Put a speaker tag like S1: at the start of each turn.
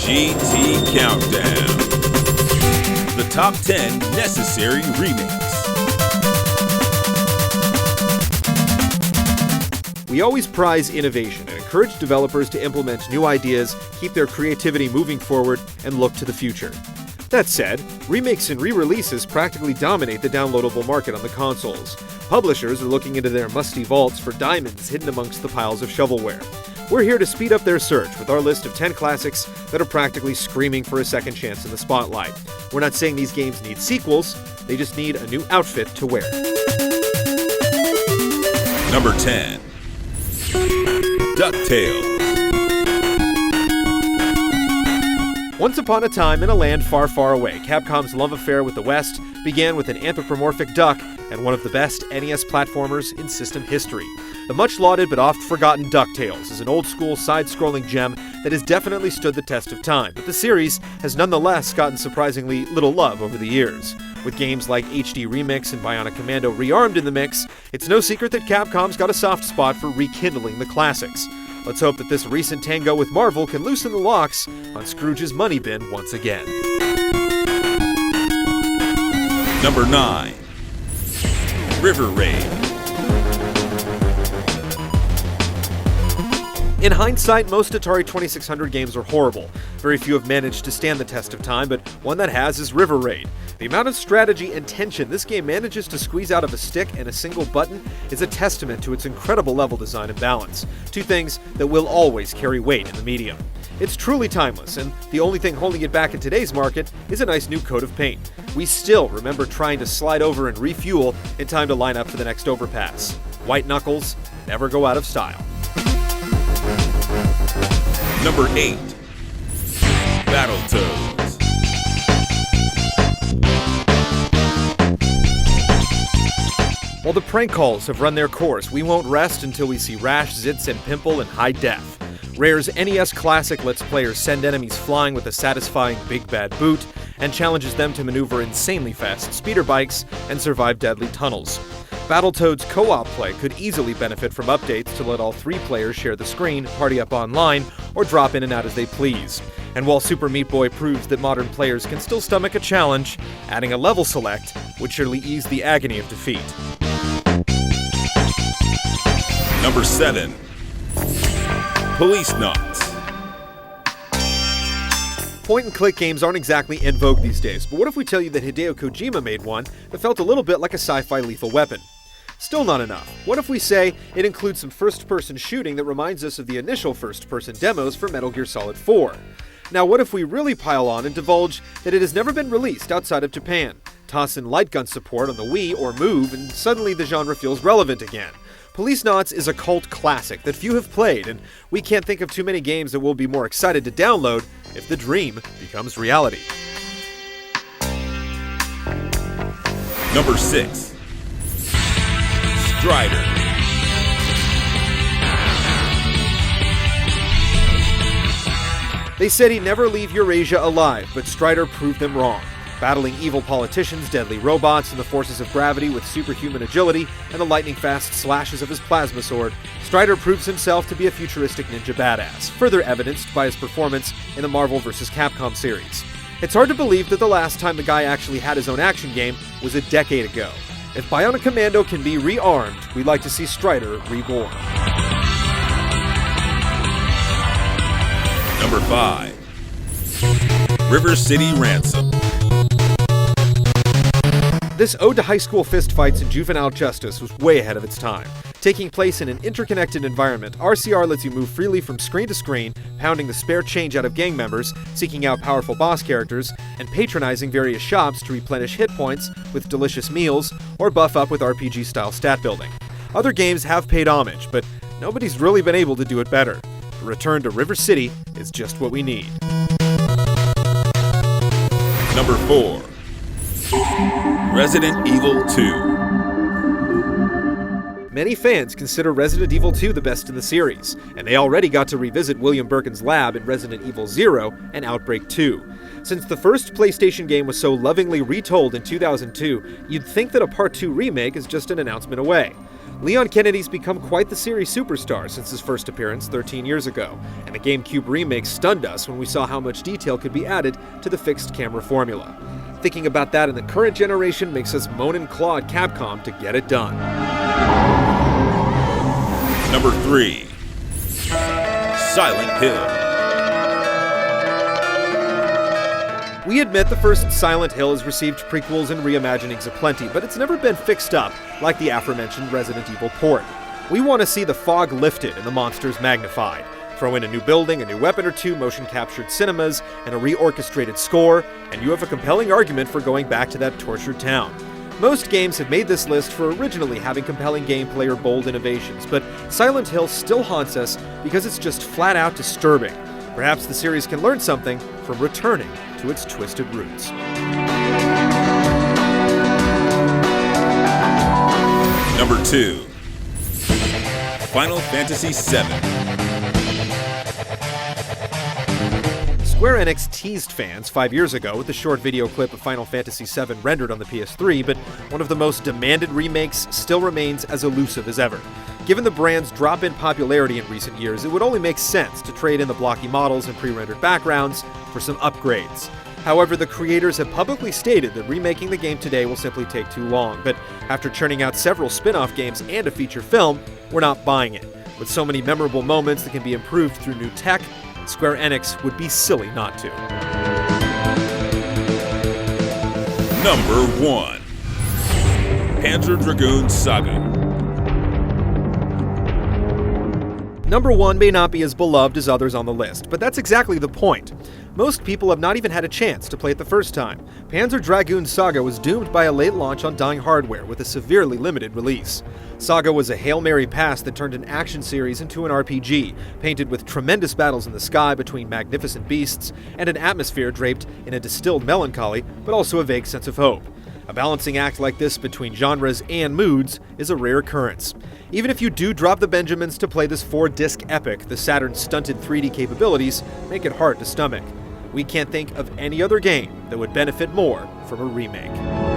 S1: GT Countdown. The top 10 necessary remakes.
S2: We always prize innovation and encourage developers to implement new ideas, keep their creativity moving forward, and look to the future. That said, remakes and re-releases practically dominate the downloadable market on the consoles. Publishers are looking into their musty vaults for diamonds hidden amongst the piles of shovelware. We're here to speed up their search with our list of 10 classics that are practically screaming for a second chance in the spotlight. We're not saying these games need sequels, they just need a new outfit to wear.
S1: Number 10. DuckTales.
S2: Once upon a time, in a land far, far away, Capcom's love affair with the West began with an anthropomorphic duck and one of the best NES platformers in system history. The much-lauded but oft-forgotten DuckTales is an old-school side-scrolling gem that has definitely stood the test of time, but the series has nonetheless gotten surprisingly little love over the years. With games like HD Remix and Bionic Commando rearmed in the mix, it's no secret that Capcom's got a soft spot for rekindling the classics. Let's hope that this recent tango with Marvel can loosen the locks on Scrooge's money bin once again.
S1: Number 9. River Raid.
S2: In hindsight, most Atari 2600 games are horrible. Very few have managed to stand the test of time, but one that has is River Raid. The amount of strategy and tension this game manages to squeeze out of a stick and a single button is a testament to its incredible level design and balance, two things that will always carry weight in the medium. It's truly timeless, and the only thing holding it back in today's market is a nice new coat of paint. We still remember trying to slide over and refuel in time to line up for the next overpass. White knuckles never go out of style.
S1: Number 8. Battletoads.
S2: While the prank calls have run their course, we won't rest until we see Rash, Zitz, and Pimple in high def. Rare's NES classic lets players send enemies flying with a satisfying big bad boot, and challenges them to maneuver insanely fast speeder bikes and survive deadly tunnels. Battletoads co-op play could easily benefit from updates to let all 3 players share the screen, party up online, or drop in and out as they please. And while Super Meat Boy proves that modern players can still stomach a challenge, adding a level select would surely ease the agony of defeat.
S1: Number 7. Police Knots.
S2: Point-and-click games aren't exactly in vogue these days, but what if we tell you that Hideo Kojima made one that felt a little bit like a sci-fi Lethal Weapon? Still not enough. What if we say it includes some first-person shooting that reminds us of the initial first-person demos for Metal Gear Solid 4? Now what if we really pile on and divulge that it has never been released outside of Japan? Toss in light gun support on the Wii or Move, and suddenly the genre feels relevant again. Police Knots is a cult classic that few have played, and we can't think of too many games that we'll be more excited to download if the dream becomes reality.
S1: Number 6. Strider.
S2: They said he'd never leave Eurasia alive, but Strider proved them wrong. Battling evil politicians, deadly robots, and the forces of gravity with superhuman agility and the lightning-fast slashes of his plasma sword, Strider proves himself to be a futuristic ninja badass, further evidenced by his performance in the Marvel vs. Capcom series. It's hard to believe that the last time the guy actually had his own action game was a decade ago. If Bionic Commando can be rearmed, we'd like to see Strider reborn.
S1: Number 5. River City Ransom.
S2: This ode to high school fistfights and juvenile justice was way ahead of its time. Taking place in an interconnected environment, RCR lets you move freely from screen to screen, pounding the spare change out of gang members, seeking out powerful boss characters, and patronizing various shops to replenish hit points with delicious meals or buff up with RPG-style stat building. Other games have paid homage, but nobody's really been able to do it better. A return to River City is just what we need.
S1: Number 4. Resident Evil 2.
S2: Many fans consider Resident Evil 2 the best in the series, and they already got to revisit William Birkin's lab in Resident Evil 0 and Outbreak 2. Since the first PlayStation game was so lovingly retold in 2002, you'd think that a Part 2 remake is just an announcement away. Leon Kennedy's become quite the series superstar since his first appearance 13 years ago, and the GameCube remake stunned us when we saw how much detail could be added to the fixed camera formula. Thinking about that in the current generation makes us moan and claw at Capcom to get it done.
S1: Number 3. Silent Hill.
S2: We admit the first Silent Hill has received prequels and reimaginings aplenty, but it's never been fixed up like the aforementioned Resident Evil port. We want to see the fog lifted and the monsters magnified. Throw in a new building, a new weapon or two, motion-captured cinemas, and a reorchestrated score, and you have a compelling argument for going back to that tortured town. Most games have made this list for originally having compelling gameplay or bold innovations, but Silent Hill still haunts us because it's just flat-out disturbing. Perhaps the series can learn something from returning to its twisted roots.
S1: Number 2. Final Fantasy VII.
S2: Square Enix teased fans 5 years ago with a short video clip of Final Fantasy VII rendered on the PS3, but one of the most demanded remakes still remains as elusive as ever. Given the brand's drop in popularity in recent years, it would only make sense to trade in the blocky models and pre-rendered backgrounds for some upgrades. However, the creators have publicly stated that remaking the game today will simply take too long, but after churning out several spin-off games and a feature film, we're not buying it. With so many memorable moments that can be improved through new tech, Square Enix would be silly not to.
S1: Number 1. Panzer Dragoon Saga.
S2: Number 1 may not be as beloved as others on the list, but that's exactly the point. Most people have not even had a chance to play it the first time. Panzer Dragoon Saga was doomed by a late launch on dying hardware with a severely limited release. Saga was a Hail Mary pass that turned an action series into an RPG, painted with tremendous battles in the sky between magnificent beasts and an atmosphere draped in a distilled melancholy, but also a vague sense of hope. A balancing act like this between genres and moods is a rare occurrence. Even if you do drop the Benjamins to play this 4-disc epic, the Saturn's stunted 3D capabilities make it hard to stomach. We can't think of any other game that would benefit more from a remake.